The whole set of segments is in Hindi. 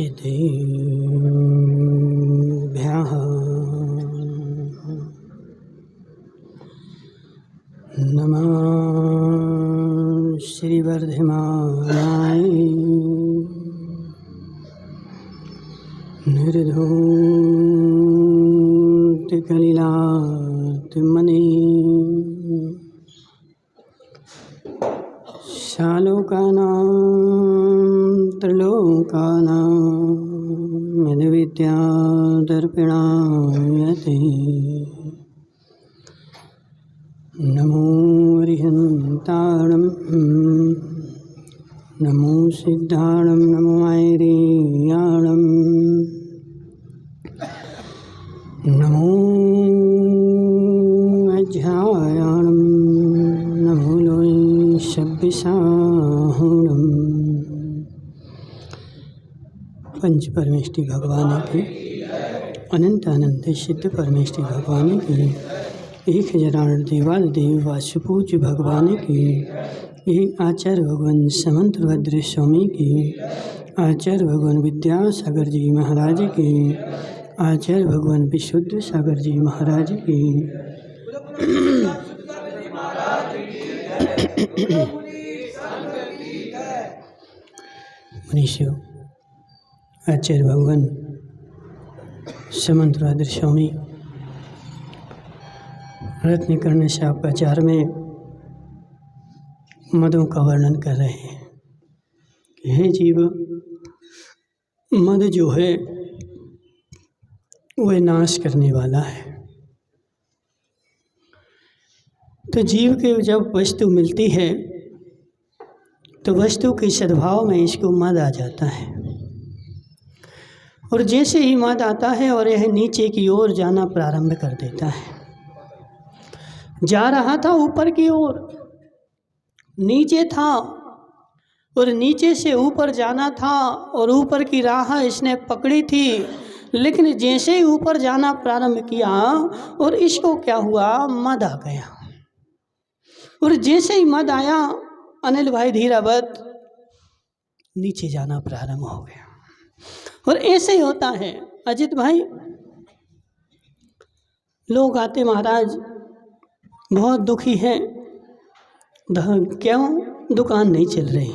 सिद्धेभ्यः नमः श्रीवर्धमानाय निर्धूतकलिलात्मने शालोकानां त्रिलोकानां यद्विद्यादर्पिणायते नमो रिहन्ताणं नमो सिद्धाणं नमो ऐरियाणं नमो अध्यायाणं नमो लोय शब्दसाहुणम्। पंच परमेष्टि भगवान की अनंत अनंत सिद्ध परमेष्टि भगवान की 1000 देवादिदेव वासुपूज्य भगवान की आचार्य भगवान समंतभद्र स्वामी की आचार्य भगवान विद्यासागर जी महाराज की आचार्य भगवान विशुद्ध सागर जी महाराज की मनीषियों आचार्य भगवान समंतभद्र स्वामी रत्नकर्ण शापाचार में मदों का वर्णन कर रहे हैं कि हे जीव, मद जो है वह नाश करने वाला है। तो जीव के जब वस्तु मिलती है तो वस्तु के सद्भाव में इसको मद आ जाता है, और जैसे ही मद आता है और यह नीचे की ओर जाना प्रारंभ कर देता है। जा रहा था ऊपर की ओर, नीचे था और नीचे से ऊपर जाना था और ऊपर की राह इसने पकड़ी थी, लेकिन जैसे ही ऊपर जाना प्रारंभ किया और इसको क्या हुआ, मद आ गया। और जैसे ही मद आया अनिल भाई धीरावत नीचे जाना प्रारंभ हो गया। और ऐसे ही होता है अजित भाई, लोग आते महाराज बहुत दुखी है, क्यों दुकान नहीं चल रही,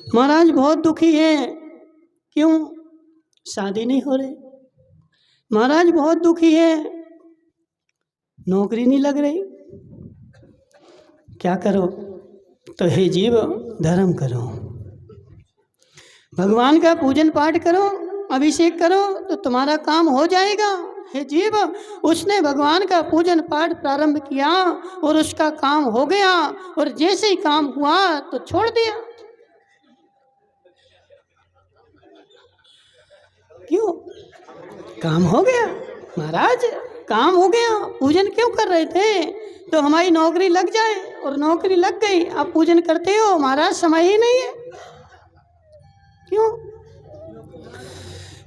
महाराज बहुत दुखी है, क्यों शादी नहीं हो रही, महाराज बहुत दुखी है, नौकरी नहीं लग रही, क्या करो। तो हे जीव, धर्म करो, भगवान का पूजन पाठ करो, अभिषेक करो तो तुम्हारा काम हो जाएगा। हे जीव, उसने भगवान का पूजन पाठ प्रारंभ किया और उसका काम हो गया, और जैसे ही काम हुआ तो छोड़ दिया। क्यों? काम हो गया महाराज, काम हो गया। पूजन क्यों कर रहे थे? तो हमारी नौकरी लग जाए, और नौकरी लग गई, आप पूजन करते हो महाराज, समय ही नहीं है। क्यों?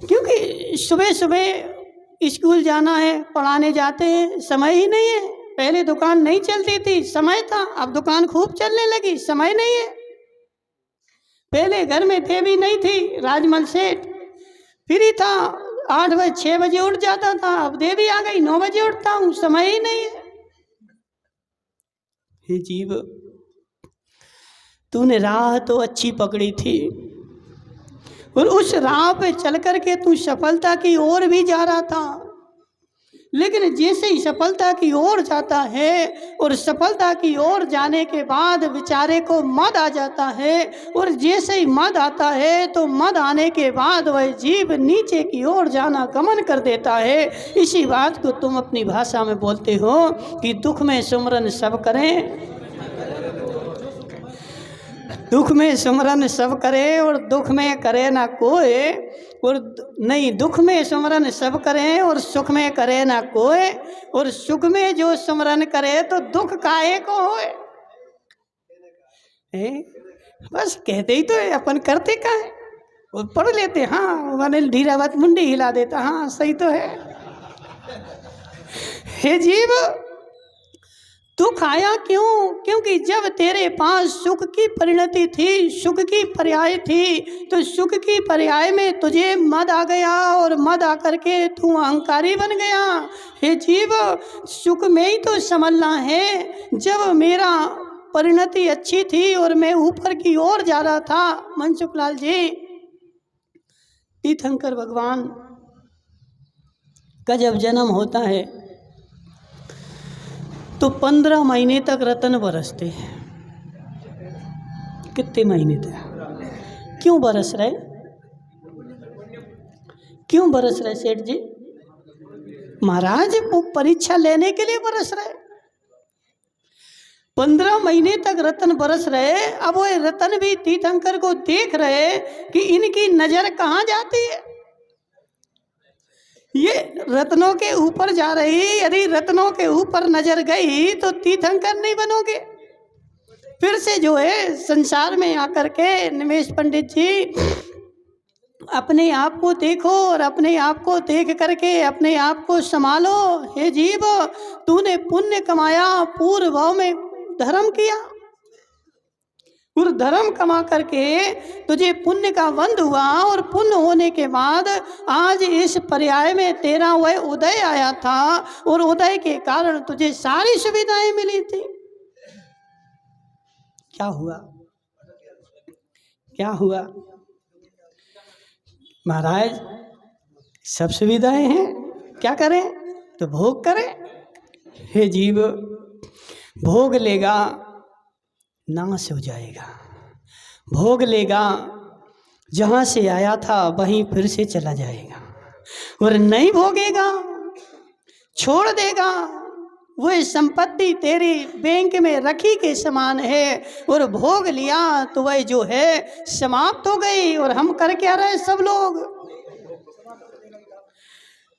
क्योंकि सुबह सुबह स्कूल जाना है, पढ़ाने जाते हैं, समय ही नहीं है। पहले दुकान नहीं चलती थी, समय था, अब दुकान खूब चलने लगी, समय नहीं है। पहले घर में थे भी नहीं थी, राजमल सेठ फ्री था, 8 बजे 6 बजे उठ जाता था, अब देवी आ गई 9 बजे उठता हूँ, समय ही नहीं है। हे जीव, तूने राह तो अच्छी पकड़ी थी, और उस राह पे चल कर के तू सफलता की ओर भी जा रहा था, लेकिन जैसे ही सफलता की ओर जाता है और सफलता की ओर जाने के बाद बेचारे को मद आ जाता है, और जैसे ही मद आता है तो मद आने के बाद वह जीव नीचे की ओर जाना गमन कर देता है। इसी बात को तुम अपनी भाषा में बोलते हो कि दुख में सुमरन सब करें, दुख में सुमरन सब करे और दुख में करे ना कोई, और नहीं, दुख में सुमरन सब करे और सुख में करे ना कोई, और सुख में जो सुमरन करे तो दुख काहे को होए। बस कहते ही तो है, अपन करते का है, और पढ़ लेते, हाँ मैंने धीरावत मुंडी हिला देता, हाँ सही तो है। हे जीव, दुख आया क्यों? क्योंकि जब तेरे पास सुख की परिणति थी, सुख की पर्याय थी, तो सुख की पर्याय में तुझे मद आ गया और मद आकर के तू अहंकारी बन गया। हे जीव, सुख में ही तो संभलना है। जब मेरा परिणति अच्छी थी और मैं ऊपर की ओर जा रहा था, मनसुखलाल जी, तीर्थंकर भगवान का जब जन्म होता है तो 15 महीने तक रतन बरसते हैं। कितने महीने तक? क्यों बरस रहे? क्यों बरस रहे सेठ जी? महाराज, वो परीक्षा लेने के लिए बरस रहे। 15 महीने तक रतन बरस रहे। अब वो रतन भी तीर्थंकर को देख रहे कि इनकी नजर कहाँ जाती है। ये रत्नों के ऊपर जा रही, यदि रत्नों के ऊपर नजर गई तो तीर्थंकर नहीं बनोगे। फिर से जो है संसार में आकर के निमेश पंडित जी अपने आप को देखो और अपने आप को देख करके अपने आप को संभालो। हे जीव, तूने पुण्य कमाया, पूर्व भाव में धर्म किया और धर्म कमा करके तुझे पुण्य का बंध हुआ और पुण्य होने के बाद आज इस पर्याय में तेरा वह उदय आया था और उदय के कारण तुझे सारी सुविधाएं मिली थी। क्या हुआ? क्या हुआ? महाराज, सब सुविधाएं हैं, क्या करें? तो भोग करें। हे जीव, भोग लेगा नाश हो जाएगा। भोग लेगा, जहाँ से आया था वहीं फिर से चला जाएगा। और नहीं भोगेगा, छोड़ देगा, वह संपत्ति तेरी बैंक में रखी के समान है। और भोग लिया तो वह जो है समाप्त हो गई। और हम कर क्या रहे सब लोग?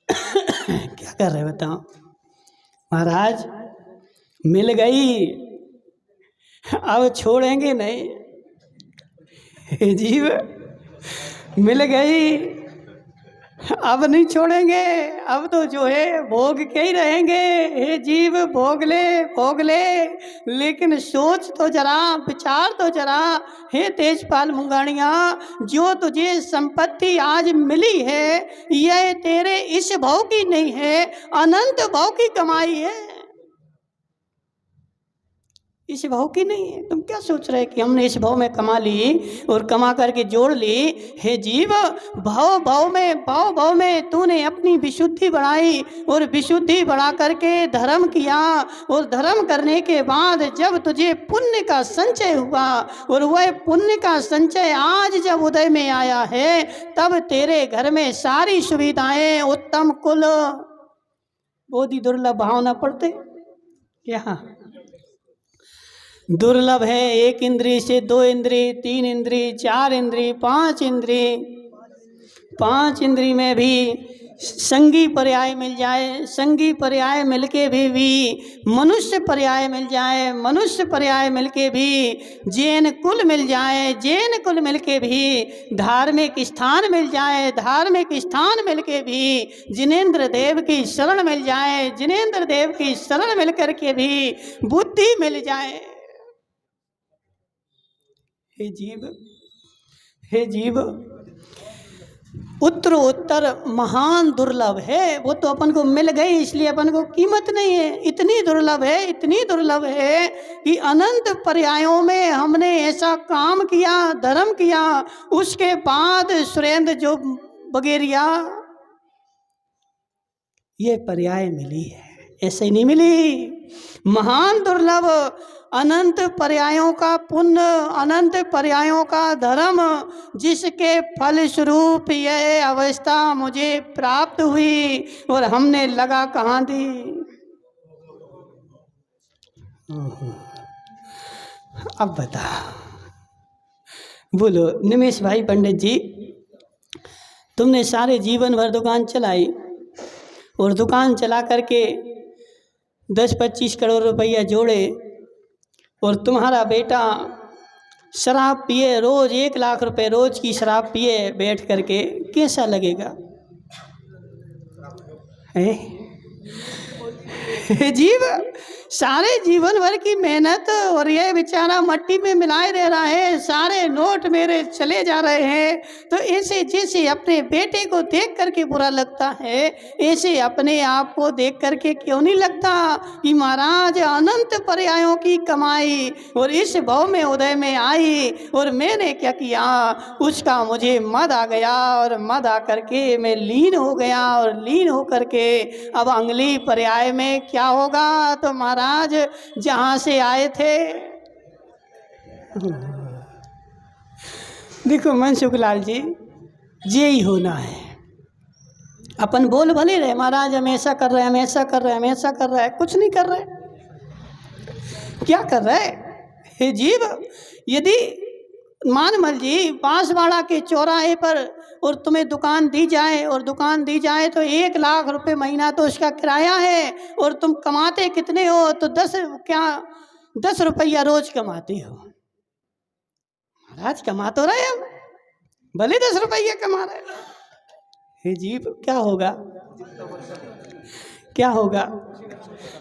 क्या कर रहे बताओ? महाराज, मिल गई, अब छोड़ेंगे नहीं। जीव, मिल गई, अब नहीं छोड़ेंगे, अब तो जो है भोग के ही रहेंगे। हे जीव, भोग ले, भोग ले, लेकिन सोच तो जरा, विचार तो जरा। हे तेजपाल मुंगानिया, जो तुझे संपत्ति आज मिली है यह तेरे इस भाव की नहीं है, अनंत भाव की कमाई है, इस भाव की नहीं है। तुम क्या सोच रहे कि हमने इस भाव में कमा ली और कमा करके जोड़ ली? हे जीव, भाव में तूने अपनी विशुद्धि बढ़ाई और विशुद्धि बढ़ा करके धर्म किया। और धर्म करने के बाद जब तुझे पुण्य का संचय हुआ और वह पुण्य का संचय आज जब उदय में आया है, तब तेरे घर में सारी सुविधाएं, उत्तम कुल, बहुत ही दुर्लभ भावना पड़ते क्या? दुर्लभ है। 1 इंद्री से 2 इंद्री, 3 इंद्री, 4 इंद्री, 5 इंद्री, 5 इंद्री में भी संगी पर्याय मिल जाए, संगी पर्याय मिलके भी मनुष्य पर्याय मिल जाए, मनुष्य पर्याय मिलके भी जैन कुल मिल जाए, जैन कुल मिलके भी धार्मिक स्थान मिल जाए, धार्मिक स्थान मिलके भी जिनेंद्र देव की शरण मिल जाए, जिनेंद्र देव की शरण मिल करके भी बुद्धि मिल जाए। हे जीव, हे जीव, उत्तर महान दुर्लभ है। वो तो अपन को मिल गई, इसलिए अपन को कीमत नहीं है। इतनी दुर्लभ है, इतनी दुर्लभ है कि अनंत पर्यायों में हमने ऐसा काम किया, धर्म किया, उसके बाद सुरेंद्र जो बगेरिया ये पर्याय मिली है, ऐसे ही नहीं मिली। महान दुर्लभ, अनंत पर्यायों का पुण्य, अनंत पर्यायों का धर्म, जिसके फल स्वरूप यह अवस्था मुझे प्राप्त हुई और हमने लगा कहाँ दी। अब बता, बोलो निमेश भाई पंडित जी, तुमने सारे जीवन भर दुकान चलाई और दुकान चला करके 10-25 करोड़ रुपया जोड़े और तुम्हारा बेटा शराब पिए, रोज 1 लाख रुपए रोज की शराब पिए बैठ करके, कैसा लगेगा? जीव, सारे जीवन भर की मेहनत और ये बेचारा मट्टी में मिलाए रह रहा है, सारे नोट मेरे चले जा रहे हैं। तो ऐसे जैसे अपने बेटे को देख करके बुरा लगता है, ऐसे अपने आप को देख करके क्यों नहीं लगता कि महाराज अनंत पर्यायों की कमाई और इस भव में उदय में आई और मैंने क्या किया, उसका मुझे मद आ गया और मद आ करके मैं लीन हो गया और लीन हो करके अब अगली पर्याय में क्या होगा, तो महाराज जहां से आए थे। देखो मनसुखलाल जी, यही होना है। अपन बोल भले रहे महाराज हम ऐसा कर रहे हैं, हम ऐसा कर रहे हैं, हम ऐसा कर रहे हैं, कुछ नहीं कर रहे। क्या कर रहे हे जीव? यदि मानमल जी बांसवाड़ा के चौराहे पर और तुम्हें दुकान दी जाए और दुकान दी जाए तो 1 लाख रुपए महीना तो उसका किराया है और तुम कमाते कितने हो, तो 10 रुपया रोज कमाते हो। महाराज कमा तो रहे हम, भले 10 रुपया कमा रहे। हे जीव क्या होगा, क्या होगा?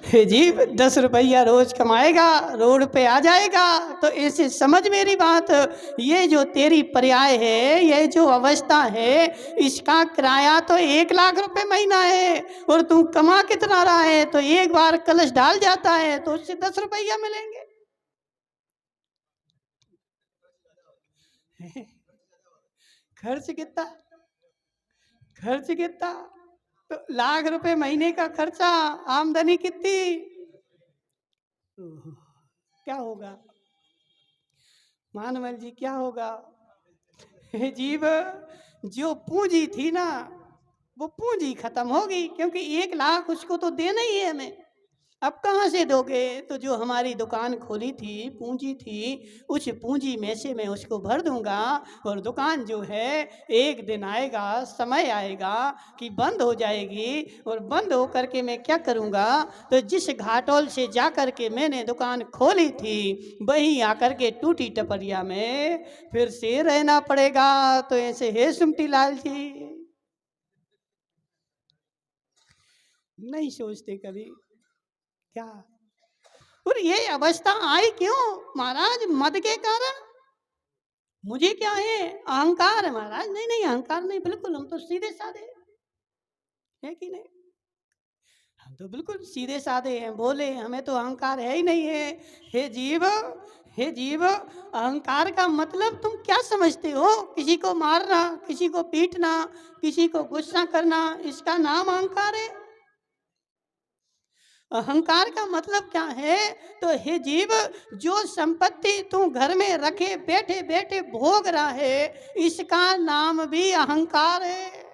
हे जीव 10 रुपया रोज कमाएगा, रोड पे आ जाएगा। तो ऐसे समझ मेरी बात, ये जो तेरी पर्याय है, ये जो अवस्था है, इसका किराया तो 1 लाख रुपए महीना है और तू कमा कितना रहा है, तो एक बार कलश डाल जाता है तो उससे 10 रुपया मिलेंगे। खर्च कितना, खर्च कितना? तो 1 लाख रुपए महीने का खर्चा, आमदनी कितनी? क्या होगा मानवल जी, क्या होगा? हे जीव, जो पूंजी थी ना वो पूंजी खत्म होगी, क्योंकि 1 लाख उसको तो देना ही है हमें। अब कहाँ से दोगे? तो जो हमारी दुकान खोली थी, पूंजी थी, उस पूंजी में से मैं उसको भर दूंगा और दुकान जो है एक दिन आएगा, समय आएगा कि बंद हो जाएगी और बंद हो करके मैं क्या करूंगा, तो जिस घाटोल से जा कर के मैंने दुकान खोली थी वहीं आकर के टूटी टपरिया में फिर से रहना पड़ेगा। तो ऐसे है सुमती लाल जी, नहीं सोचते कभी क्या? और ये अवस्था आई क्यों महाराज? मद के कारण। मुझे क्या है, अहंकार है महाराज। नहीं नहीं अहंकार नहीं, बिल्कुल हम तो सीधे साधे है कि नहीं, हम तो बिल्कुल सीधे साधे हैं, बोले, हमें तो अहंकार है ही नहीं है। हे जीव, हे जीव, अहंकार का मतलब तुम क्या समझते हो? किसी को मारना, किसी को पीटना, किसी को गुस्सा करना, इसका नाम अहंकार है? अहंकार का मतलब क्या है? तो हे जीव, जो संपत्ति तू घर में रखे बैठे बैठे भोग रहा है, इसका नाम भी अहंकार है।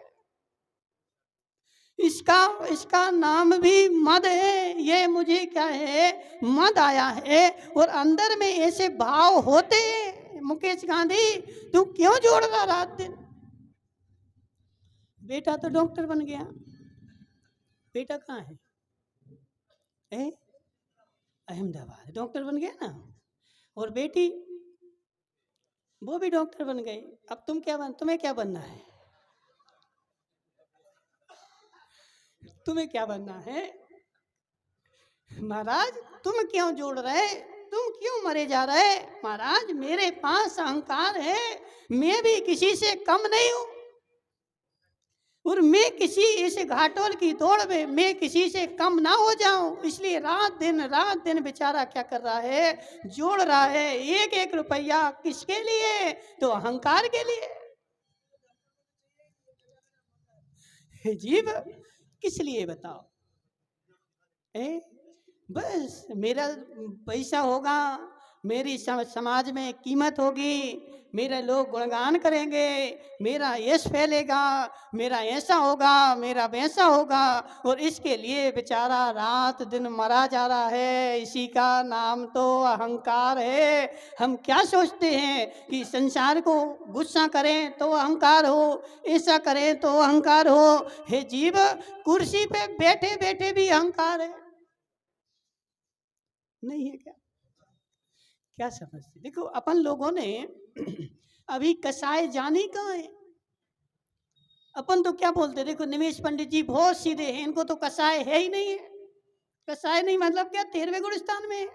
इसका नाम भी मद है। ये मुझे क्या है, मद आया है और अंदर में ऐसे भाव होते हैं। मुकेश गांधी, तू क्यों जोड़ रहा रात दिन? बेटा तो डॉक्टर बन गया, बेटा कहाँ है? अहमदाबाद डॉक्टर बन गया ना, और बेटी वो भी डॉक्टर बन गई। अब तुम्हें क्या बनना है? तुम्हें क्या बनना है महाराज? तुम क्यों जोड़ रहे, तुम क्यों मरे जा रहे? महाराज मेरे पास अहंकार है, मैं भी किसी से कम नहीं हूं और मैं किसी इस घाटोल की दौड़ में मैं किसी से कम ना हो जाऊं, इसलिए रात दिन बेचारा क्या कर रहा है, जोड़ रहा है एक एक रुपया। किसके लिए? तो अहंकार के लिए। जीव किस लिए बताओ? बस मेरा पैसा होगा, मेरी समाज में कीमत होगी, मेरे लोग गुणगान करेंगे, मेरा यश फैलेगा, मेरा ऐसा होगा, मेरा वैसा होगा, और इसके लिए बेचारा रात दिन मरा जा रहा है। इसी का नाम तो अहंकार है। हम क्या सोचते हैं कि संसार को गुस्सा करें तो अहंकार हो, ऐसा करें तो अहंकार हो। हे जीव, कुर्सी पे बैठे बैठे भी अहंकार है, नहीं है क्या? क्या समझते? देखो अपन लोगों ने अभी कसाय जानी कहाँ है? अपन तो क्या बोलते, देखो निमेश पंडित जी बहुत सीधे हैं, इनको तो कसाय है ही नहीं है। कसाय नहीं मतलब क्या 13वें गुलिस्तान में?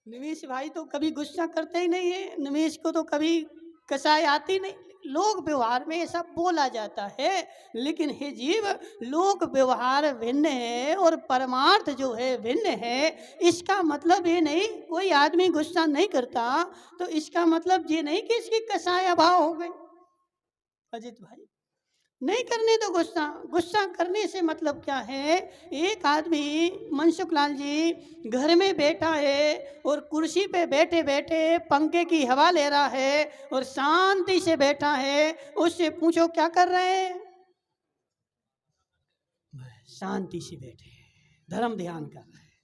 निमिष भाई तो कभी गुस्सा करते ही नहीं है, निमिष को तो कभी कसाई आती नहीं। लोक व्यवहार में ऐसा बोला जाता है, लेकिन हे जीव, लोक व्यवहार भिन्न है और परमार्थ जो है भिन्न है। इसका मतलब ये नहीं कोई आदमी गुस्सा नहीं करता तो इसका मतलब ये नहीं कि इसकी कसाय अभाव हो गई। अजित भाई नहीं करने दो गुस्सा। गुस्सा करने से मतलब क्या है? एक आदमी मनसुख लाल जी घर में बैठा है और कुर्सी पे बैठे बैठे पंखे की हवा ले रहा है और शांति से बैठा है। उससे पूछो क्या कर रहे हैं? शांति से बैठे धर्म ध्यान कर रहे हैं।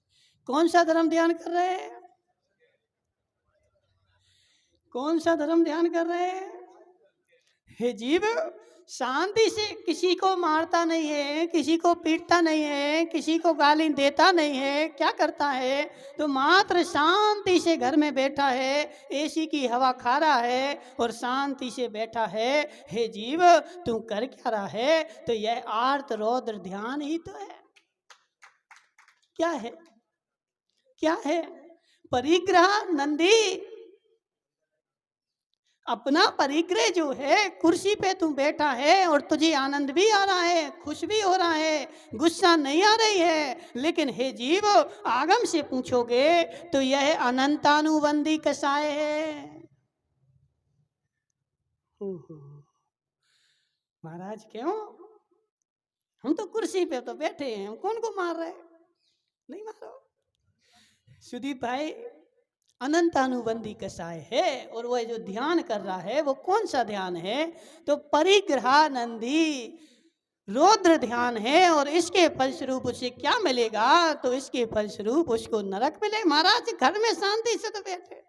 कौन सा धर्म ध्यान कर रहे हैं? कौन सा धर्म ध्यान कर रहे हैं? हे जीव, शांति से किसी को मारता नहीं है, किसी को पीटता नहीं है, किसी को गाली देता नहीं है। क्या करता है? तो मात्र शांति से घर में बैठा है, एसी की हवा खा रहा है और शांति से बैठा है। हे जीव, तू कर क्या रहा है? तो यह आर्त रौद्र ध्यान ही तो है। क्या है? क्या है? परिग्रह नंदी, अपना परिग्रह जो है, कुर्सी पे तू बैठा है और तुझे आनंद भी आ रहा है, खुश भी हो रहा है, गुस्सा नहीं आ रही है। लेकिन हे जीव, आगम से पूछोगे तो यह अनंतानुबंधी कसाय है। महाराज क्यों? हम तो कुर्सी पे तो बैठे हैं, हम कौन को मार रहे? नहीं मारो। सुदीप भाई, अनंतानुबंधी कसाय है और वह जो ध्यान कर रहा है वो कौन सा ध्यान है? तो परिग्रहानंदी रौद्र ध्यान है। और इसके फलस्वरूप उसे क्या मिलेगा? तो इसके फलस्वरूप उसको नरक मिले। महाराज घर में शांति से तो बैठे,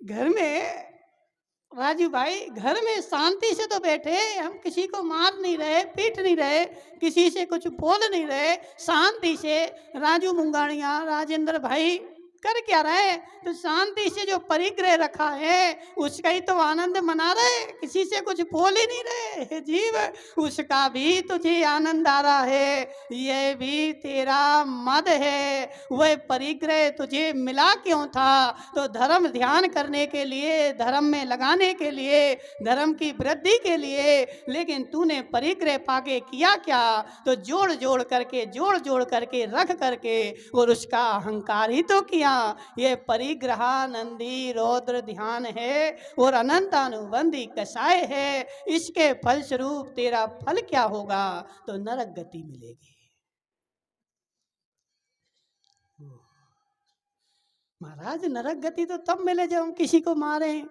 घर में राजू भाई घर में शांति से तो बैठे, हम किसी को मार नहीं रहे, पीट नहीं रहे, किसी से कुछ बोल नहीं रहे, शांति से राजू मुंगाड़िया राजेंद्र भाई कर क्या रहे? तो शांति से जो परिग्रह रखा है उसका ही तो आनंद मना रहे, किसी से कुछ बोल ही नहीं रहे। हे जीव, उसका भी तुझे आनंद आ रहा है, यह भी तेरा मद है। वह परिग्रह तुझे मिला क्यों था? तो धर्म ध्यान करने के लिए, धर्म में लगाने के लिए, धर्म की वृद्धि के लिए। लेकिन तूने परिग्रह पाके किया क्या? तो जोड़ जोड़ करके रख करके और उसका अहंकार ही तो किया। ये परिग्रहानंदी रौद्र ध्यान है और अनंतानुबंधी कसाय है। इसके फलस्वरूप तेरा फल क्या होगा? तो नरक गति मिलेगी। महाराज नरक गति तो तब मिले जब हम किसी को मारें,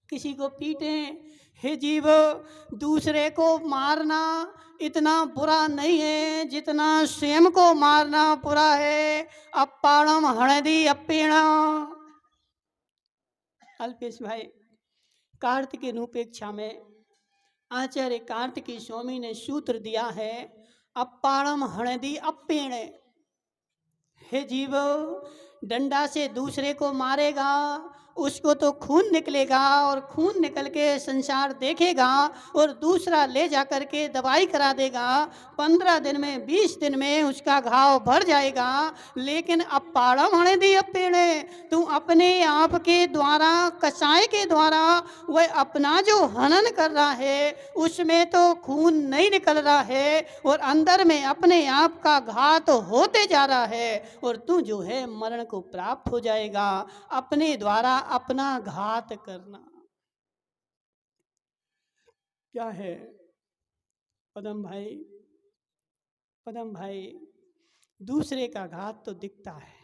किसी को पीटें। हे जीव, दूसरे को मारना इतना बुरा नहीं है जितना स्वयं को मारना बुरा है। अपाणम हणदी अपेणा। अल्पेश भाई, कार्तिक अनुपेक्षा में आचार्य कार्तिकी स्वामी ने सूत्र दिया है, अपाणम हणदी अपेण। हे जीव, डंडा से दूसरे को मारेगा उसको तो खून निकलेगा और खून निकल के संसार देखेगा और दूसरा ले जा करके दवाई करा देगा। 15 दिन में 20 दिन में उसका घाव भर जाएगा। लेकिन अपाणम हणदी अपेणे, तू अपने आप के द्वारा, कसाय के द्वारा वह अपना जो हनन कर रहा है उसमें तो खून नहीं निकल रहा है और अंदर में अपने आप का घात होते जा रहा है और तू जो है मरण को प्राप्त हो जाएगा। अपने द्वारा अपना घात करना क्या है? पदम भाई, दूसरे का घात तो दिखता है?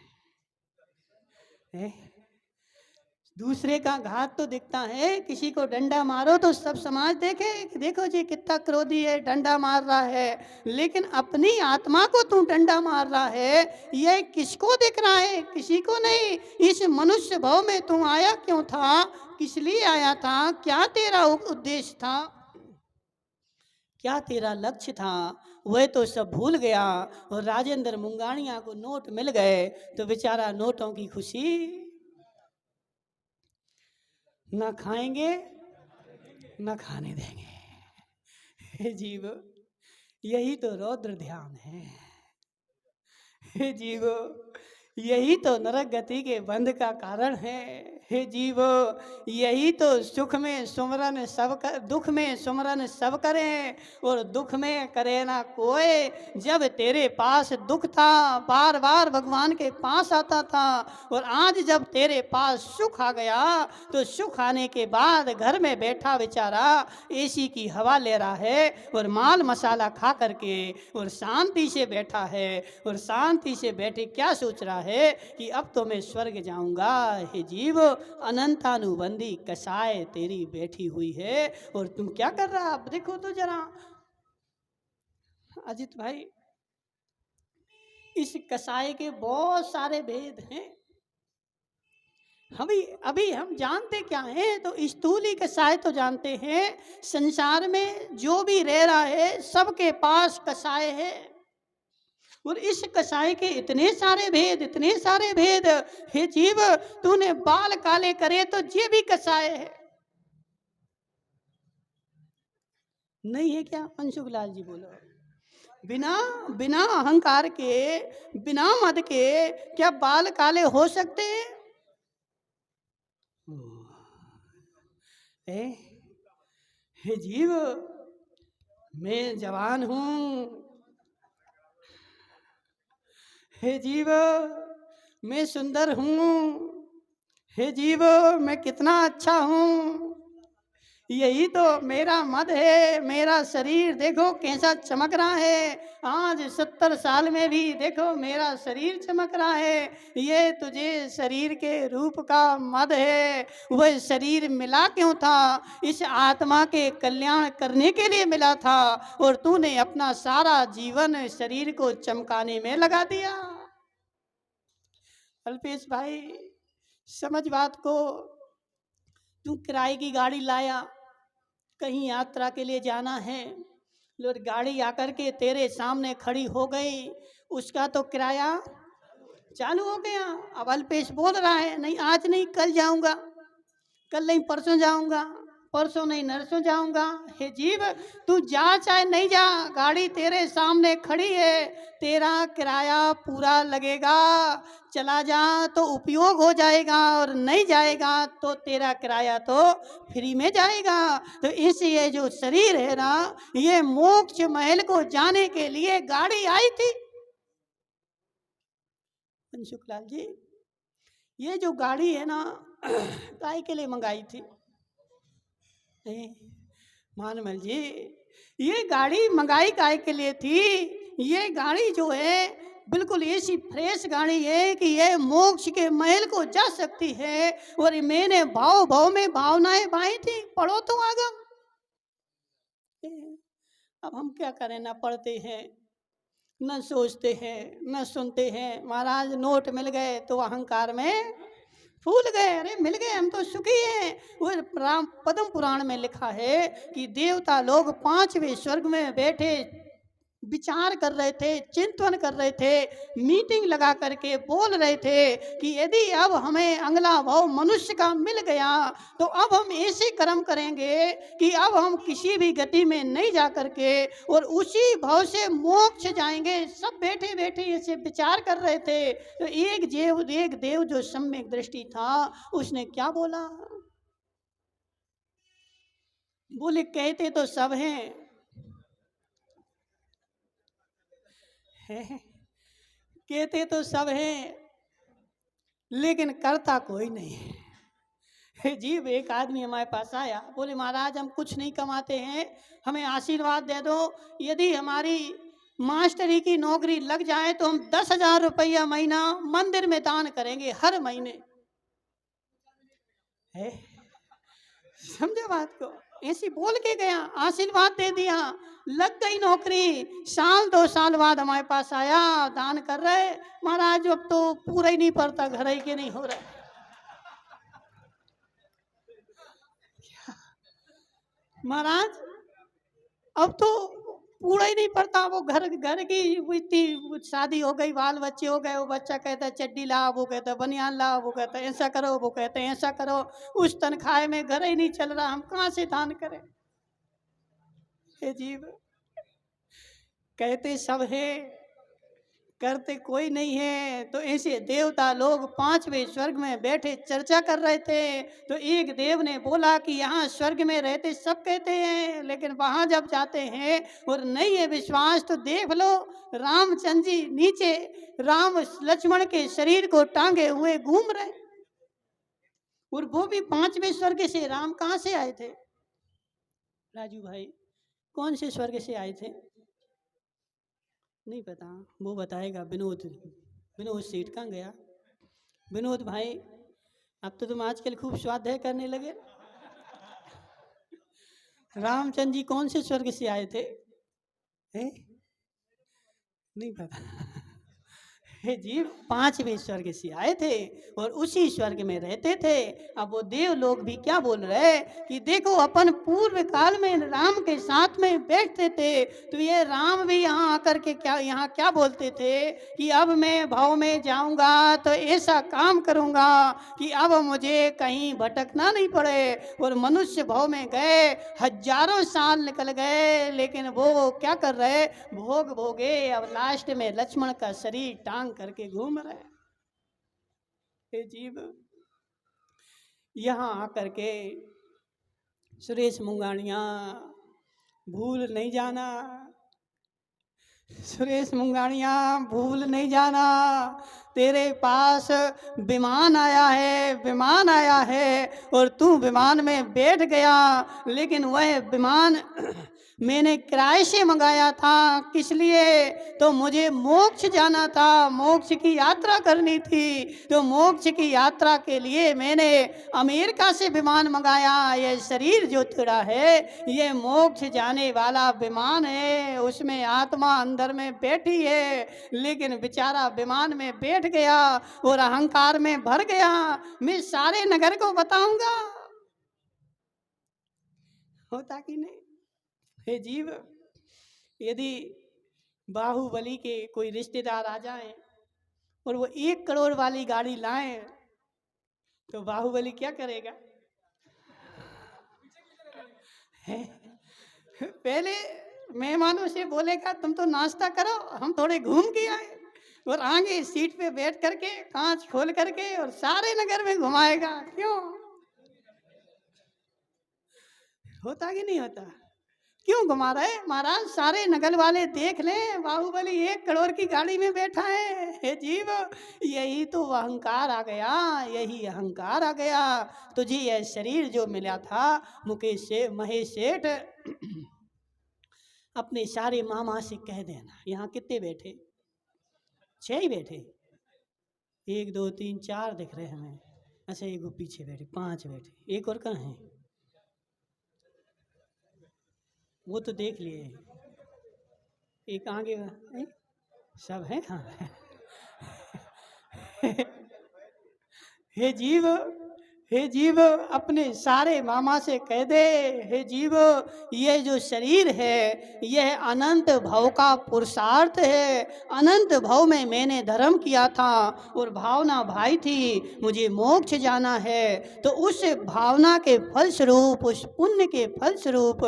दूसरे का घात तो दिखता है। किसी को डंडा मारो तो सब समाज देखे, देखो जी कितना क्रोधी है, डंडा मार रहा है। लेकिन अपनी आत्मा को तू डंडा मार रहा है, यह किसको दिख रहा है? किसी को नहीं। इस मनुष्य भाव में तू आया क्यों था? किस लिए आया था? क्या तेरा उद्देश्य था? क्या तेरा लक्ष्य था? वह तो सब भूल गया। और राजेंद्र मुंगाणिया को नोट मिल गए तो बेचारा नोटों की खुशी। न खाएंगे न खाने देंगे। हे जीव, यही तो रौद्र ध्यान है। हे जीव, यही तो नरक गति के बंध का कारण है। हे जीव, यही तो सुख में सुमरन सब कर, दुख में सुमरन सब करें और दुख में करे ना कोई। जब तेरे पास दुख था बार बार भगवान के पास आता था, और आज जब तेरे पास सुख आ गया तो सुख आने के बाद घर में बैठा बेचारा एसी की हवा ले रहा है और माल मसाला खा करके और शांति से बैठा है। और शांति से बैठे क्या सोच रहा है कि अब तो मैं स्वर्ग जाऊंगा। हे जीव, अनंतानुबंधी कसाय तेरी बैठी हुई है और तुम क्या कर रहा। अब देखो तो जरा अजित भाई, इस कसाय के बहुत सारे भेद हैं। अभी अभी हम जानते क्या हैं, तो स्थूली कसाय तो जानते हैं। संसार में जो भी रह रहा है सबके पास कसाय है, और इस कसाय के इतने सारे भेद, इतने सारे भेद। हे जीव, तूने बाल काले करे तो ये भी कसाय है, नहीं है क्या? मनसुख लाल जी बोलो। बिना बिना अहंकार के, बिना मद के क्या बाल काले हो सकते हैं? हे जीव, मैं जवान हूं। हे जीव, मैं सुंदर हूँ। हे जीव, मैं कितना अच्छा हूँ। यही तो मेरा मद है। मेरा शरीर देखो कैसा चमक रहा है। आज 70 साल में भी देखो मेरा शरीर चमक रहा है। ये तुझे शरीर के रूप का मद है। वह शरीर मिला क्यों था? इस आत्मा के कल्याण करने के लिए मिला था, और तूने अपना सारा जीवन शरीर को चमकाने में लगा दिया। अल्पेश भाई, समझ बात को। तू किराए की गाड़ी लाया, कहीं यात्रा के लिए जाना है, और गाड़ी आकर के तेरे सामने खड़ी हो गई, उसका तो किराया चालू हो गया। अब अल्पेश बोल रहा है, नहीं आज नहीं कल जाऊंगा, कल नहीं परसों जाऊंगा, परसों नहीं नरसों जाऊंगा। हे जीव, तू जा चाहे नहीं जा, गाड़ी तेरे सामने खड़ी है, तेरा किराया पूरा लगेगा। चला जा तो उपयोग हो जाएगा, और नहीं जाएगा तो तेरा किराया तो फ्री में जाएगा। तो इस ये जो शरीर है ना, ये मोक्ष महल को जाने के लिए गाड़ी आई थी। मनसुख लाल जी, ये जो गाड़ी है ना, काय के लिए मंगाई थी? मानमल जी, ये गाड़ी मंगाई काय के लिए थी? ये गाड़ी जो है बिल्कुल ऐसी फ्रेश गाड़ी है कि ये मोक्ष के महल को जा सकती है। और मैंने भाव भाव में भावनाएं बाई थी, पढ़ो तो आगम। अब हम क्या करें, ना पढ़ते हैं, न सोचते हैं, न सुनते हैं। महाराज नोट मिल गए तो अहंकार में फूल गए। अरे मिल गए, हम तो सुखी हैं। वो पद्म पुराण में लिखा है कि देवता लोग 5वें स्वर्ग में बैठे विचार कर रहे थे, चिंतन कर रहे थे, मीटिंग लगा करके बोल रहे थे कि यदि अब हमें अगला भाव मनुष्य का मिल गया तो अब हम ऐसे कर्म करेंगे कि अब हम किसी भी गति में नहीं जा करके और उसी भाव से मोक्ष जाएंगे। सब बैठे बैठे ऐसे विचार कर रहे थे। तो एक देव जो सम्यक दृष्टि था, उसने क्या बोला? बोले कहते तो सब हैं, कहते तो सब हैं, लेकिन करता कोई नहीं है। जीव, एक आदमी हमारे पास आया, बोले महाराज हम कुछ नहीं कमाते हैं, हमें आशीर्वाद दे दो। यदि हमारी मास्टरी की नौकरी लग जाए तो हम 10,000 रुपया महीना मंदिर में दान करेंगे हर महीने। समझे बात को? ऐसी बोल के गया, आशीर्वाद दे दिया, लग गई नौकरी। साल 2 साल बाद हमारे पास आया, दान कर रहे। महाराज अब तो पूरा ही नहीं पड़ता, घर ही के नहीं हो रहा। महाराज अब तो बूढ़ा ही नहीं पड़ता, वो घर घर की इतनी शादी हो गई, बाल बच्चे हो गए, वो बच्चा कहता है चड्डी ला, वो कहता है बनियान ला, वो कहता है ऐसा करो, वो कहते हैं ऐसा करो, उस तनख्वाह में घर ही नहीं चल रहा, हम कहाँ से दान करें। ये जीव कहते सब है, करते कोई नहीं है। तो ऐसे देवता लोग पांचवें स्वर्ग में बैठे चर्चा कर रहे थे। तो एक देव ने बोला कि यहाँ स्वर्ग में रहते सब कहते हैं, लेकिन वहां जब जाते हैं और नहीं है विश्वास तो देख लो, रामचंद्र जी नीचे राम लक्ष्मण के शरीर को टांगे हुए घूम रहे, और वो भी पांचवें स्वर्ग से। राम कहाँ से आए थे राजू भाई, कौन से स्वर्ग से आए थे? नहीं पता, वो बताएगा विनोद। विनोद सीट कहाँ गया? विनोद भाई, अब तो तुम आजकल खूब स्वाध्याय करने लगे। रामचंद्र जी कौन से स्वर्ग से आए थे? नहीं पता। हे जीव पांचवें स्वर्ग से आए थे और उसी स्वर्ग में रहते थे। अब वो देव लोग भी क्या बोल रहे कि देखो अपन पूर्व काल में राम के साथ में बैठते थे, तो ये राम भी यहाँ आकर के यहाँ क्या बोलते थे कि अब मैं भाव में जाऊंगा तो ऐसा काम करूंगा कि अब मुझे कहीं भटकना नहीं पड़े। और मनुष्य भाव में गए, हजारों साल निकल गए, लेकिन वो क्या कर रहे, भोग भोगे। अब लास्ट में लक्ष्मण का शरीर टांग करके घूम रहे। हे जीव यहाँ आकर के सुरेश मुंगानिया भूल नहीं जाना, सुरेश मुंगानिया भूल नहीं जाना, तेरे पास विमान आया है, विमान आया है और तू विमान में बैठ गया, लेकिन वह विमान मैंने किराए से मंगाया था। किस लिए? तो मुझे मोक्ष जाना था, मोक्ष की यात्रा करनी थी। तो मोक्ष की यात्रा के लिए मैंने अमेरिका से विमान मंगाया। यह शरीर जो तेरा है ये मोक्ष जाने वाला विमान है, उसमें आत्मा अंदर में बैठी है, लेकिन बेचारा विमान में बैठ गया और अहंकार में भर गया। मैं सारे नगर को बताऊंगा, होता कि नहीं? हे जीव, यदि बाहुबली के कोई रिश्तेदार आ जाएं और वो 1 करोड़ वाली गाड़ी लाएं तो बाहुबली क्या करेगा? पहले मेहमानों से बोलेगा तुम तो नाश्ता करो, हम थोड़े घूम के आए, और आगे सीट पे बैठ करके कांच खोल करके और सारे नगर में घुमाएगा। क्यों? होता कि नहीं होता? क्यों घुमा रहे महाराज? सारे नगर वाले देख लें, बाहुबली 1 करोड़ की गाड़ी में बैठा है। हे जीव, यही तो अहंकार आ गया, यही अहंकार आ गया। तुझे यह शरीर जो मिला था मुकेश से महेश सेठ, अपने सारे मामा से कह देना। यहाँ कितने बैठे? 6 ही बैठे, 1 2 3 4 दिख रहे हमें। अच्छा, एक वो पीछे बैठे, 5 बैठे, एक और कहाँ है? वो तो देख लिए, एक आगे सब है। हाँ। हे जीव, हे जीव, अपने सारे मामा से कह दे, हे जीव ये जो शरीर है यह अनंत भव का पुरुषार्थ है। अनंत भव में मैंने धर्म किया था और भावना भाई थी, मुझे मोक्ष जाना है। तो उस भावना के फलस्वरूप, उस पुण्य के फलस्वरूप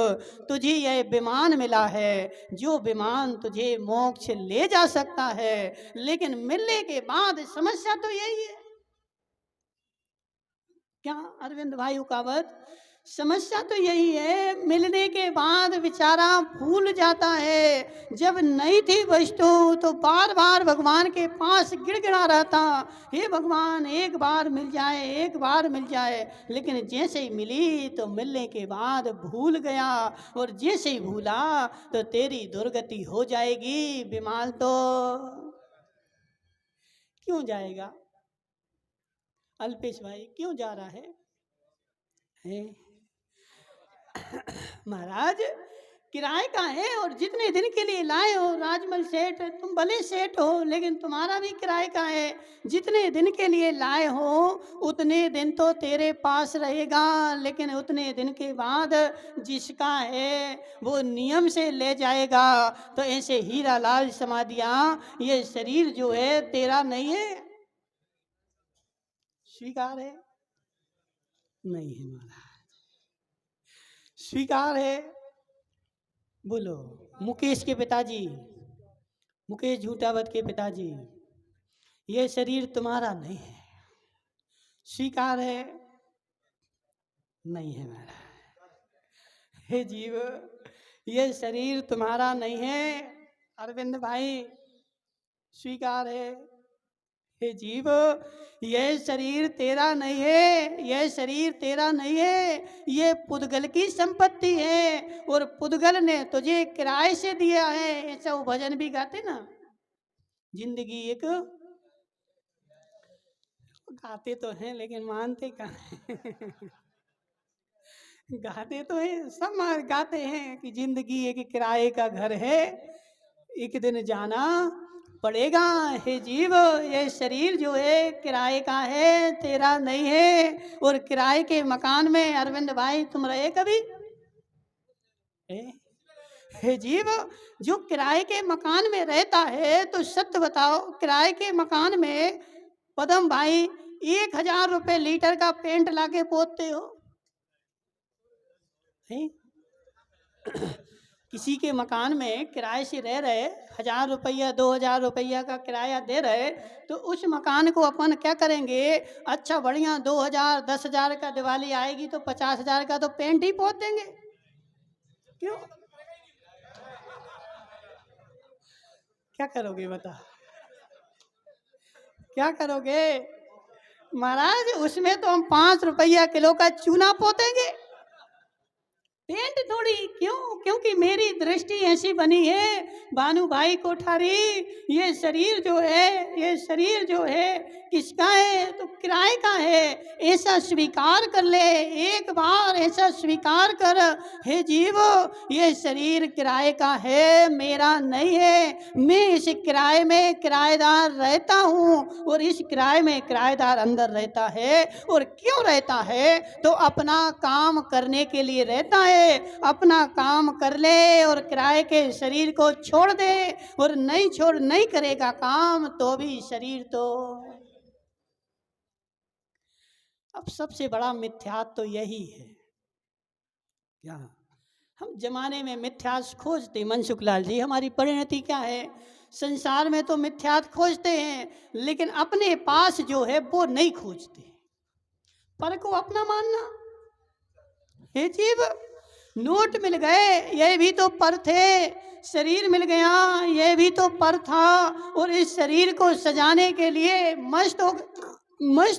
तुझे यह विमान मिला है, जो विमान तुझे मोक्ष ले जा सकता है। लेकिन मिलने के बाद समस्या तो यही है, क्या अरविंद भाई उकावत? समस्या तो यही है, मिलने के बाद बेचारा भूल जाता है। जब नहीं थी वस्तु तो बार बार भगवान के पास गिड़गिड़ा रहता, हे भगवान एक बार मिल जाए, एक बार मिल जाए। लेकिन जैसे ही मिली तो मिलने के बाद भूल गया, और जैसे ही भूला तो तेरी दुर्गति हो जाएगी। विमान तो क्यों जाएगा? अल्पेश भाई क्यों जा रहा है? महाराज किराए का है, और जितने दिन के लिए लाए हो राजमल सेठ, तुम भले सेठ हो लेकिन तुम्हारा भी किराए का है। जितने दिन के लिए लाए हो उतने दिन तो तेरे पास रहेगा, लेकिन उतने दिन के बाद जिसका है वो नियम से ले जाएगा। तो ऐसे हीरा लाल समाधिया, ये शरीर जो है तेरा नहीं है। स्वीकार है? नहीं है महाराज, स्वीकार है? बोलो। मुकेश के पिताजी, मुकेश झूठावत के पिताजी, ये शरीर तुम्हारा नहीं है, स्वीकार है? नहीं है महाराज। हे जीव, ये शरीर तुम्हारा नहीं है। अरविंद भाई, स्वीकार है? हे जीव, यह शरीर तेरा नहीं है, यह शरीर तेरा नहीं है, ये पुद्गल की संपत्ति है, और पुद्गल ने तुझे किराए से दिया है। ऐसा वो भजन भी गाते ना, जिंदगी एक, गाते तो हैं लेकिन मानते कहाँ गाते तो हैं, सब गाते हैं कि जिंदगी एक किराए का घर है, एक दिन जाना पड़ेगा। हे जीव, ये शरीर जो है किराए का है, तेरा नहीं है। और किराए के मकान में अरविंद भाई तुम रहे कभी? हे जीव, जो किराए के मकान में रहता है, तो सत्य बताओ, किराए के मकान में पदम भाई 1000 रुपए लीटर का पेंट लाके पोतते हो? किसी के मकान में किराए से रह रहे, 1000 रुपया 2000 रुपया का किराया दे रहे, तो उस मकान को अपन क्या करेंगे? अच्छा बढ़िया 2000 10,000 का दिवाली आएगी तो 50,000 का तो पेंट ही पोत देंगे। क्यों? क्या करोगे बता, क्या करोगे महाराज? उसमें तो हम 5 रुपया किलो का चूना पोतेंगे, पेंट थोड़ी। क्यों? क्योंकि मेरी दृष्टि ऐसी बनी है भानु भाई कोठारी, ये शरीर जो है, ये शरीर जो है किसका है? तो किराए का है। ऐसा स्वीकार कर ले, एक बार ऐसा स्वीकार कर। हे जीव, ये शरीर किराए का है, मेरा नहीं है। मैं इस किराए में किराएदार रहता हूँ, और इस किराए में किराएदार अंदर रहता है। और क्यों रहता है? तो अपना काम करने के लिए रहता है। अपना काम कर ले और किराए के शरीर को छोड़ दे, और नहीं करेगा काम तो भी शरीर तो। अब सबसे बड़ा मिथ्यात्व तो यही है क्या? हम जमाने में मिथ्यास खोजते। मनसुख लाल जी, हमारी परिणति क्या है? संसार में तो मिथ्यात खोजते हैं, लेकिन अपने पास जो है वो नहीं खोजते। पर को अपना मानना। हे जीव, नोट मिल गए, ये भी तो पर थे। शरीर मिल गया, ये भी तो पर था। और इस शरीर को सजाने के लिए मस्त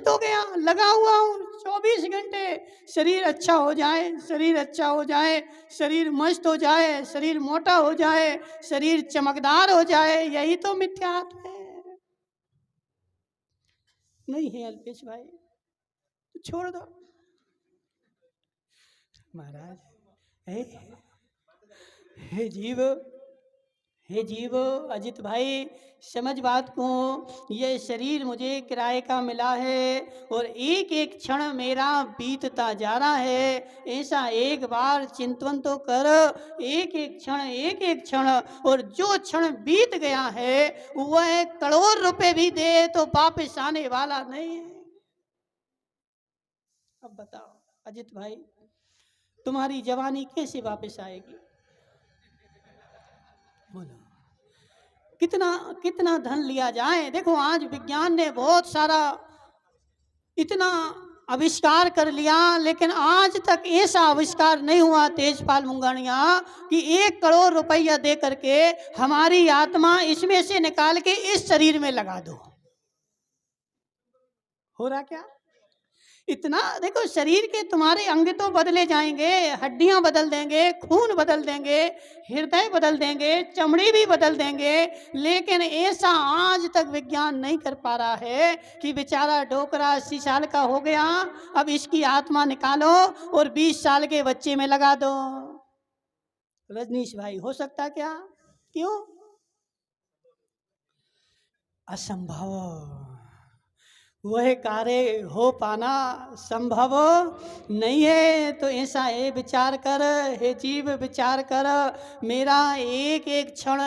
हो गया, लगा हुआ हूँ 24 घंटे। शरीर अच्छा हो जाए, शरीर अच्छा हो जाए, शरीर मस्त हो जाए, शरीर मोटा हो जाए, शरीर चमकदार हो जाए, यही तो मिथ्यात्व है। नहीं है अल्पेश भाई, तो छोड़ दो महाराज। हे जीव, हे जीव, अजित भाई समझ बात को। ये शरीर मुझे किराए का मिला है, और एक एक क्षण मेरा बीतता जा रहा है। ऐसा एक बार चिंतन तो कर, एक एक क्षण, एक एक क्षण। और जो क्षण बीत गया है वह करोड़ रुपए भी दे तो वापस आने वाला नहीं है। अब बताओ अजित भाई, तुम्हारी जवानी कैसे वापस आएगी? बोलो, कितना धन लिया जाए। देखो आज विज्ञान ने बहुत सारा इतना आविष्कार कर लिया, लेकिन आज तक ऐसा आविष्कार नहीं हुआ तेजपाल मुंगानिया कि 1 करोड़ रुपया दे करके हमारी आत्मा इसमें से निकाल के इस शरीर में लगा दो। हो रहा क्या? इतना देखो, शरीर के तुम्हारे अंग तो बदले जाएंगे, हड्डियां बदल देंगे, खून बदल देंगे, हृदय बदल देंगे, चमड़ी भी बदल देंगे, लेकिन ऐसा आज तक विज्ञान नहीं कर पा रहा है कि बेचारा डोकरा 80 साल का हो गया, अब इसकी आत्मा निकालो और 20 साल के बच्चे में लगा दो। रजनीश भाई हो सकता क्या? क्यों? असंभव। वह कार्य हो पाना संभव नहीं है। तो ऐसा है, विचार कर हे जीव, विचार कर। मेरा एक एक क्षण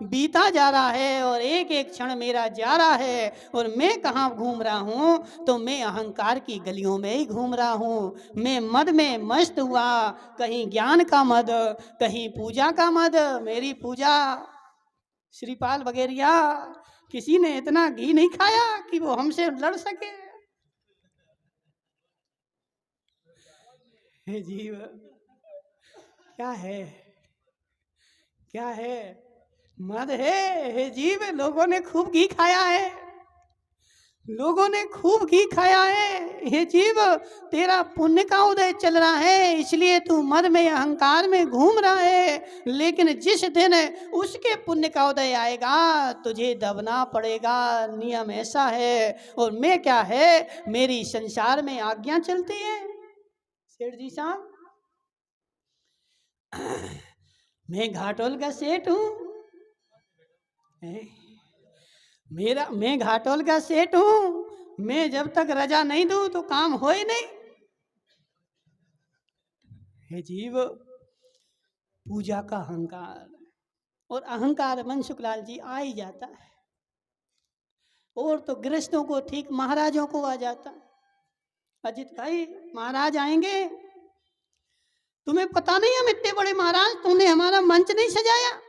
बीता जा रहा है और एक एक क्षण मेरा जा रहा है, और मैं कहाँ घूम रहा हूँ? तो मैं अहंकार की गलियों में ही घूम रहा हूँ। मैं मद में मस्त हुआ, कहीं ज्ञान का मद, कहीं पूजा का मद। मेरी पूजा श्रीपाल वगैरिया, किसी ने इतना घी नहीं खाया कि वो हमसे लड़ सके। हे जीव, क्या है? क्या है? मद है। हे जीव, लोगों ने खूब घी खाया है, लोगों ने खूब घी खाया है। हे जीव, तेरा पुण्य का उदय चल रहा है, इसलिए तू मद में अहंकार में घूम रहा है। लेकिन जिस दिन उसके पुण्य का उदय आएगा, तुझे दबना पड़ेगा। नियम ऐसा है। और मैं क्या है, मेरी संसार में आज्ञा चलती है। सेठ जी साहब, मैं घाटोल का सेठ हूँ। मैं घाटोल का सेठ हूँ। मैं जब तक रजा नहीं दूं तो काम हो ही नहीं। हे जीव, पूजा का अहंकार, और अहंकार मन सुखलाल जी आ ही जाता है। और तो गृहस्थों को ठीक महाराजों को आ जाता। अजित भाई, महाराज आएंगे, तुम्हें पता नहीं हम इतने बड़े महाराज, तुमने हमारा मंच नहीं सजाया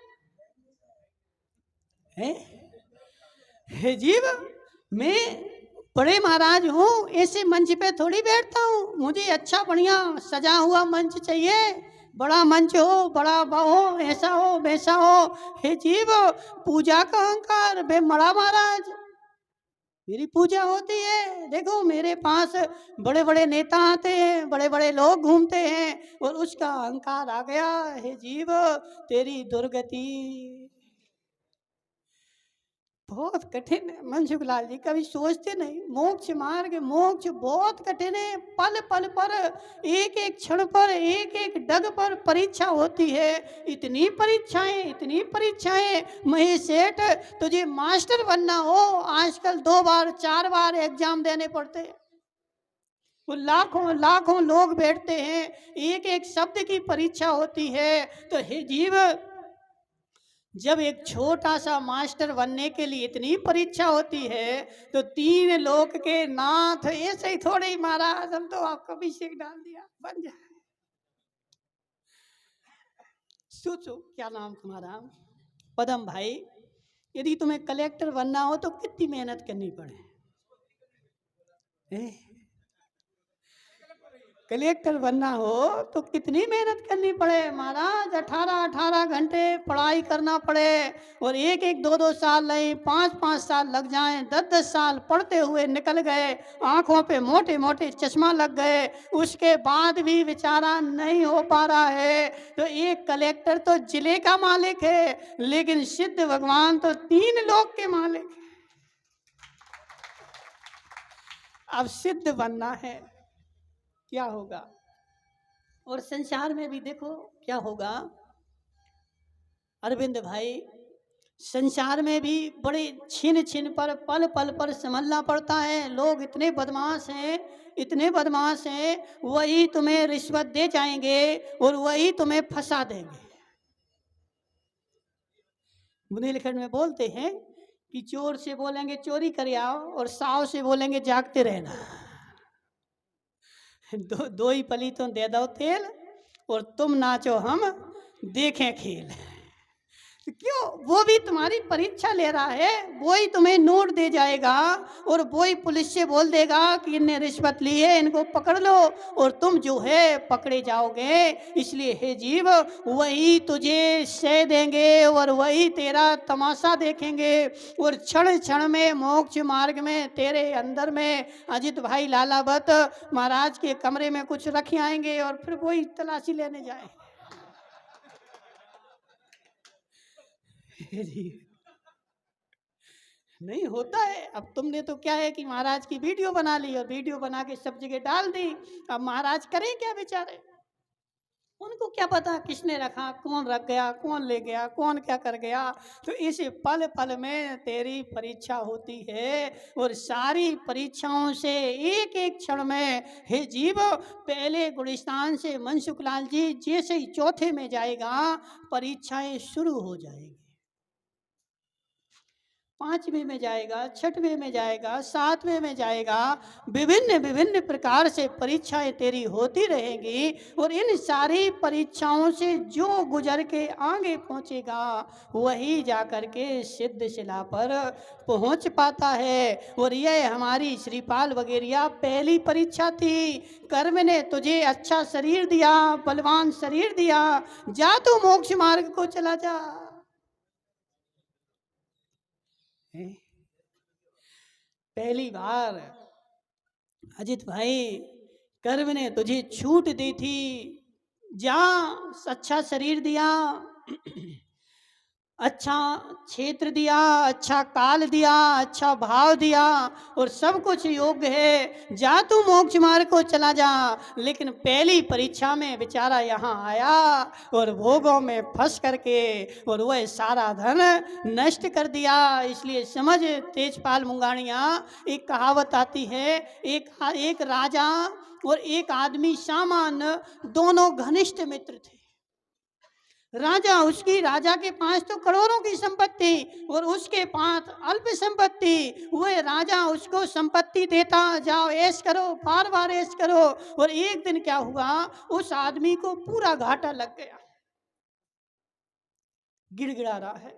है? हे जीव, मैं बड़े महाराज हूँ, ऐसे मंच पे थोड़ी बैठता हूँ। मुझे अच्छा बढ़िया सजा हुआ मंच चाहिए, बड़ा मंच हो, बड़ा हो, ऐसा हो वैसा हो। हे जीव, पूजा का अहंकार, बे बड़ा महाराज, मेरी पूजा होती है। देखो मेरे पास बड़े बड़े नेता आते हैं, बड़े बड़े लोग घूमते हैं, और उसका अहंकार आ गया। हे जीव, तेरी दुर्गति बहुत कठिन है। मनसुखलाल जी कभी सोचते नहीं, मोक्ष मार्ग, मोक्ष बहुत कठिन है। पल पल पर, एक एक क्षण पर, एक एक डग पर परीक्षा होती है। इतनी परीक्षाएं, इतनी परीक्षाएं। महेश सेठ, तुझे मास्टर बनना हो, आजकल 2 बार 4 बार एग्जाम देने पड़ते हैं। वो लाखों लाखों लोग बैठते हैं, एक एक शब्द की परीक्षा होती है। तो हे जीव, जब एक छोटा सा मास्टर बनने के लिए इतनी परीक्षा होती है, तो 3 लोक के नाथ ऐसे ही थोड़े ही महाराज हम तो आपको अभिषेक डाल दिया बन जाए। सोचो, क्या नाम तुम्हारा? पदम भाई, यदि तुम्हें कलेक्टर बनना हो तो कितनी मेहनत करनी पड़े? कलेक्टर बनना हो तो कितनी मेहनत करनी पड़े महाराज। 18-18 घंटे पढ़ाई करना पड़े, और एक एक 2-2 साल नहीं, 5-5 साल लग जाएं, 10-10 साल पढ़ते हुए निकल गए, आंखों पे मोटे मोटे चश्मा लग गए, उसके बाद भी बेचारा नहीं हो पा रहा है। तो एक कलेक्टर तो जिले का मालिक है, लेकिन सिद्ध भगवान तो 3 लोक के मालिक है। अब सिद्ध बनना है, क्या होगा? और संसार में भी देखो क्या होगा अरविंद भाई। संसार में भी बड़े छिन छिन पर, पल पल पर संभलना पड़ता है। लोग इतने बदमाश हैं, इतने बदमाश हैं, वही तुम्हें रिश्वत दे जाएंगे और वही तुम्हें फंसा देंगे। बुंदेलखंड में बोलते हैं कि चोर से बोलेंगे चोरी कर आओ, और साव से बोलेंगे जागते रहना। दो ही पली तो दे दो तेल, और तुम नाचो हम देखें खेल। तो क्यों? वो भी तुम्हारी परीक्षा ले रहा है, वो ही तुम्हें नोट दे जाएगा, और वो ही पुलिस से बोल देगा कि इनने रिश्वत ली है, इनको पकड़ लो, और तुम जो है पकड़े जाओगे। इसलिए हे जीव, वही तुझे सह देंगे और वही तेरा तमाशा देखेंगे, और क्षण क्षण में मोक्ष मार्ग में तेरे अंदर में अजित भाई लालावत महाराज के कमरे में कुछ रखे आएंगे, और फिर वही तलाशी लेने जाए। नहीं होता है। अब तुमने तो क्या है कि महाराज की वीडियो बना ली, और वीडियो बना के सब जगह डाल दी। अब महाराज करें क्या बेचारे? उनको क्या पता किसने रखा, कौन रख गया, कौन ले गया, कौन क्या कर गया। तो इस पल पल में तेरी परीक्षा होती है, और सारी परीक्षाओं से एक एक क्षण में, हे जीव, पहले गुलिस्तान से मनसुख लाल जी जैसे ही चौथे में जाएगा परीक्षाएं शुरू हो जाएगी। पांचवें में जाएगा, छठवें में जाएगा, सातवें में जाएगा, विभिन्न विभिन्न प्रकार से परीक्षाएं तेरी होती रहेंगी। और इन सारी परीक्षाओं से जो गुजर के आगे पहुंचेगा वही जाकर के सिद्ध शिला पर पहुंच पाता है। और यह हमारी श्रीपाल वगैरिया पहली परीक्षा थी। कर्म ने तुझे अच्छा शरीर दिया, बलवान शरीर दिया, जा तू मोक्ष मार्ग को चला जा। पहली बार अजित भाई कर्म ने तुझे छूट दी थी, जा, अच्छा शरीर दिया, अच्छा क्षेत्र दिया, अच्छा काल दिया, अच्छा भाव दिया, और सब कुछ योग्य है, जा तू मोक्ष मार्ग को चला जा। लेकिन पहली परीक्षा में बेचारा यहाँ आया और भोगों में फंस करके और वह सारा धन नष्ट कर दिया। इसलिए समझ तेजपाल मुंगाणिया, एक कहावत आती है, एक राजा और एक आदमी सामान दोनों घनिष्ठ मित्र थे। राजा के पास तो करोड़ों की संपत्ति और उसके पास अल्प संपत्ति। वह राजा उसको संपत्ति देता, जाओ ऐश करो, बार बार ऐश करो। और एक दिन क्या हुआ, उस आदमी को पूरा घाटा लग गया, गिड़गिड़ा रहा है,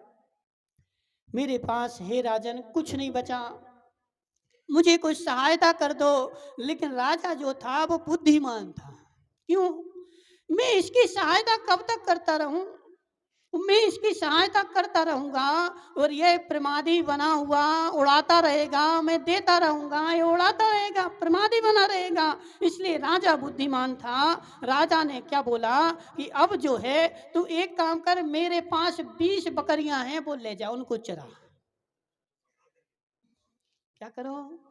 मेरे पास हे राजन कुछ नहीं बचा, मुझे कुछ सहायता कर दो। लेकिन राजा जो था वो बुद्धिमान था। क्यों? मैं इसकी सहायता कब तक करता रहूं? मैं इसकी सहायता करता रहूंगा और यह प्रमादी बना हुआ उड़ाता रहेगा, मैं देता रहूंगा, ये उड़ाता रहेगा, प्रमादी बना रहेगा। इसलिए राजा बुद्धिमान था। राजा ने क्या बोला कि अब जो है तू एक काम कर, मेरे पास 20 बकरियां हैं, वो ले जा, उनको चरा। क्या करो?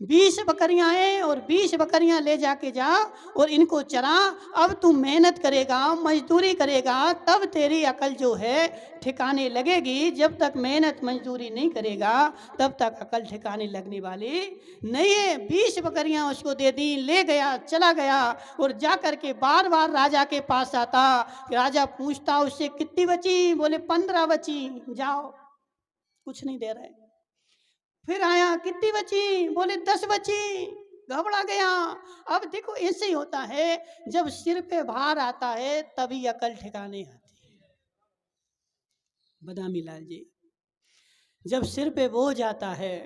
20 बकरियां हैं और 20 बकरियां ले जाके जा और इनको चरा। अब तू मेहनत करेगा, मजदूरी करेगा, तब तेरी अकल जो है ठिकाने लगेगी। जब तक मेहनत मजदूरी नहीं करेगा तब तक अकल ठिकाने लगने वाली नहीं है। 20 बकरियां उसको दे दी, ले गया, चला गया और जा करके बार बार राजा के पास आता। राजा पूछता उससे कितनी बची? बोले 15 बची, जाओ, कुछ नहीं दे रहे। फिर आया, कितनी बची? बोले 10 बची, घबरा गया। अब देखो ऐसे ही होता है, जब सिर पे भार आता है तभी अकल ठिकाने आती है। बदामी लाल जी, जब सिर पे बोझ आता है,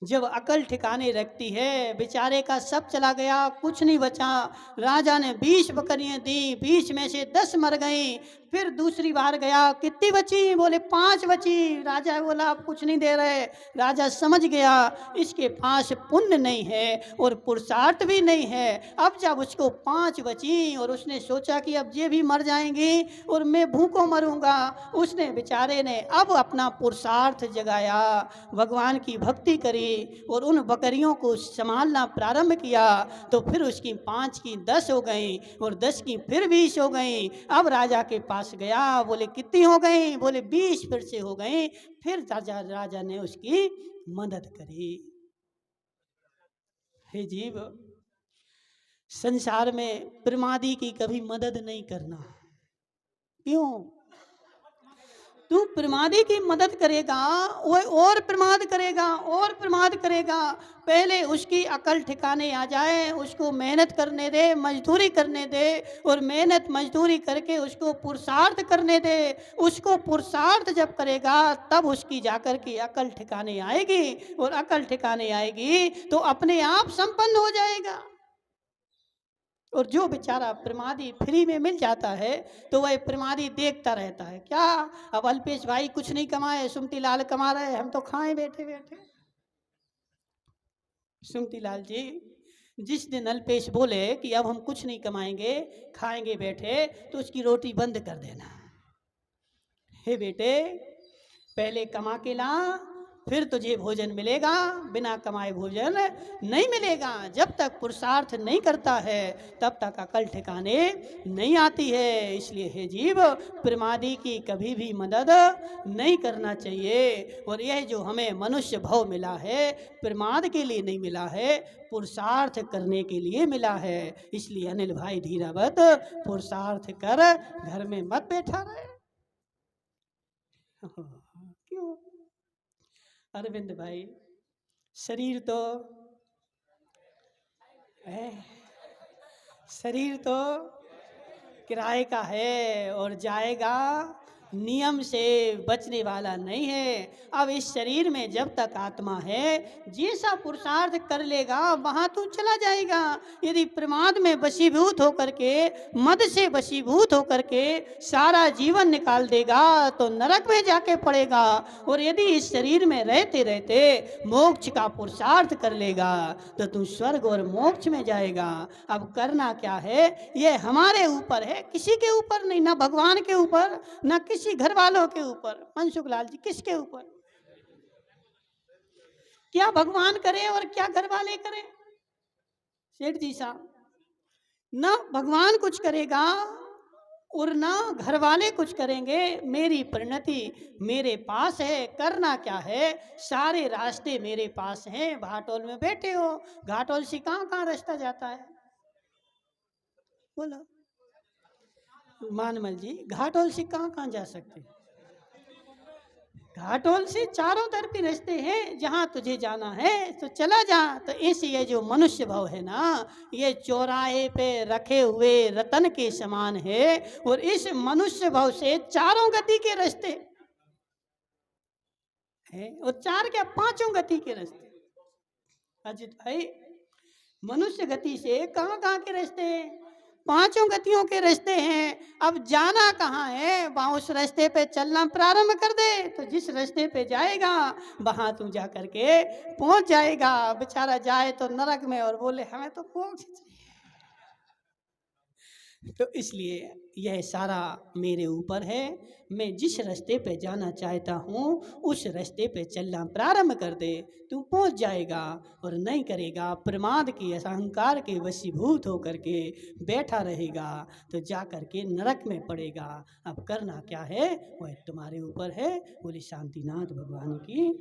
जब अकल ठिकाने रखती है, बेचारे का सब चला गया, कुछ नहीं बचा। राजा ने 20 बकरियां दी, 20 में से 10 मर गई। फिर दूसरी बार गया, कितनी बची? बोले 5 बची। राजा बोला अब कुछ नहीं दे रहे। राजा समझ गया इसके पास पुण्य नहीं है और पुरुषार्थ भी नहीं है। अब जब उसको 5 बची और उसने सोचा कि अब ये भी मर जाएंगी और मैं भूखों मरूंगा, उसने बेचारे ने अब अपना पुरुषार्थ जगाया, भगवान की भक्ति करी और उन बकरियों को संभालना प्रारंभ किया। तो फिर उसकी 5 की 10 हो गई और 10 की फिर 20 हो गई। अब राजा के पास गया, बोले कितनी हो गई? बोले 20 फिर से हो गई। फिर राजा ने उसकी मदद करी। हे जीव, संसार में प्रमादी की कभी मदद नहीं करना। क्यों? तू प्रमादी की मदद करेगा वह और प्रमाद करेगा और प्रमाद करेगा। पहले उसकी अकल ठिकाने आ जाए, उसको मेहनत करने दे, मजदूरी करने दे और मेहनत मजदूरी करके उसको पुरुषार्थ करने दे। उसको पुरुषार्थ जब करेगा तब उसकी जाकर के अकल ठिकाने आएगी और अकल ठिकाने आएगी तो अपने आप संपन्न हो जाएगा। और जो बेचारा प्रमादी फ्री में मिल जाता है तो वह प्रमादी देखता रहता है, क्या अब अल्पेश भाई कुछ नहीं कमाए, सुमती लाल कमा रहे, हम तो खाएं बैठे बैठे। सुमती लाल जी जिस दिन अल्पेश बोले कि अब हम कुछ नहीं कमाएंगे, खाएंगे बैठे, तो उसकी रोटी बंद कर देना। हे बेटे, पहले कमा के ला, फिर तुझे भोजन मिलेगा, बिना कमाए भोजन नहीं मिलेगा। जब तक पुरुषार्थ नहीं करता है तब तक अकल ठिकाने नहीं आती है। इसलिए हे जीव, प्रमादी की कभी भी मदद नहीं करना चाहिए। और यह जो हमें मनुष्य भाव मिला है, प्रमाद के लिए नहीं मिला है, पुरुषार्थ करने के लिए मिला है। इसलिए अनिल भाई धीरावत, पुरुषार्थ कर, घर में मत बैठा रहे। क्यों अरविंद भाई, शरीर तो है, शरीर तो किराए का है और जाएगा, नियम से बचने वाला नहीं है। अब इस शरीर में जब तक आत्मा है, जैसा पुरुषार्थ कर लेगा वहाँ तू चला जाएगा। यदि प्रमाद में वशीभूत होकर के, मद से वशीभूत होकर के सारा जीवन निकाल देगा तो नरक में जाके पड़ेगा। और यदि इस शरीर में रहते रहते मोक्ष का पुरुषार्थ कर लेगा तो तू स्वर्ग और मोक्ष में जाएगा। अब करना क्या है, ये हमारे ऊपर है, किसी के ऊपर नहीं, ना भगवान के ऊपर, ना किसी घर वालों के ऊपर। मनसुख लाल जी, किसके ऊपर? क्या भगवान करे और क्या घर वाले करें? सेठ जी साहब, ना भगवान कुछ करेगा और ना घर वाले कुछ करेंगे। मेरी परिणति मेरे पास है, करना क्या है, सारे रास्ते मेरे पास हैं। घाटोल में बैठे हो, घाटोल से कहाँ कहाँ रास्ता जाता है बोलो? मानमल जी, घाटोल से कहाँ कहाँ जा सकते? घाटोल से चारों तरफ रास्ते हैं, जहाँ तुझे जाना है तो चला जा। तो इस ये जो मनुष्य भाव है ना, ये चौराहे पे रखे हुए रतन के समान है। और इस मनुष्य भाव से चारों गति के रास्ते हैं, और चार क्या, पांचों गति के रास्ते। अजित भाई, मनुष्य गति से कहाँ कहाँ के रास्ते हैं? पांचों गतियों के रास्ते हैं। अब जाना कहाँ है, वहाँ उस रास्ते पे चलना प्रारंभ कर दे तो जिस रास्ते पे जाएगा वहाँ तू जा करके पहुंच जाएगा। बेचारा जाए तो नरक में और बोले हमें तो मोक्ष चाहिए। तो इसलिए यह सारा मेरे ऊपर है। मैं जिस रास्ते पे जाना चाहता हूँ उस रास्ते पे चलना प्रारंभ कर दे, तू पहुँच जाएगा। और नहीं करेगा, प्रमाद की, अहंकार के वशीभूत होकर के बैठा रहेगा तो जा कर के नरक में पड़ेगा। अब करना क्या है वह तुम्हारे ऊपर है। बोले शांतिनाथ भगवान की।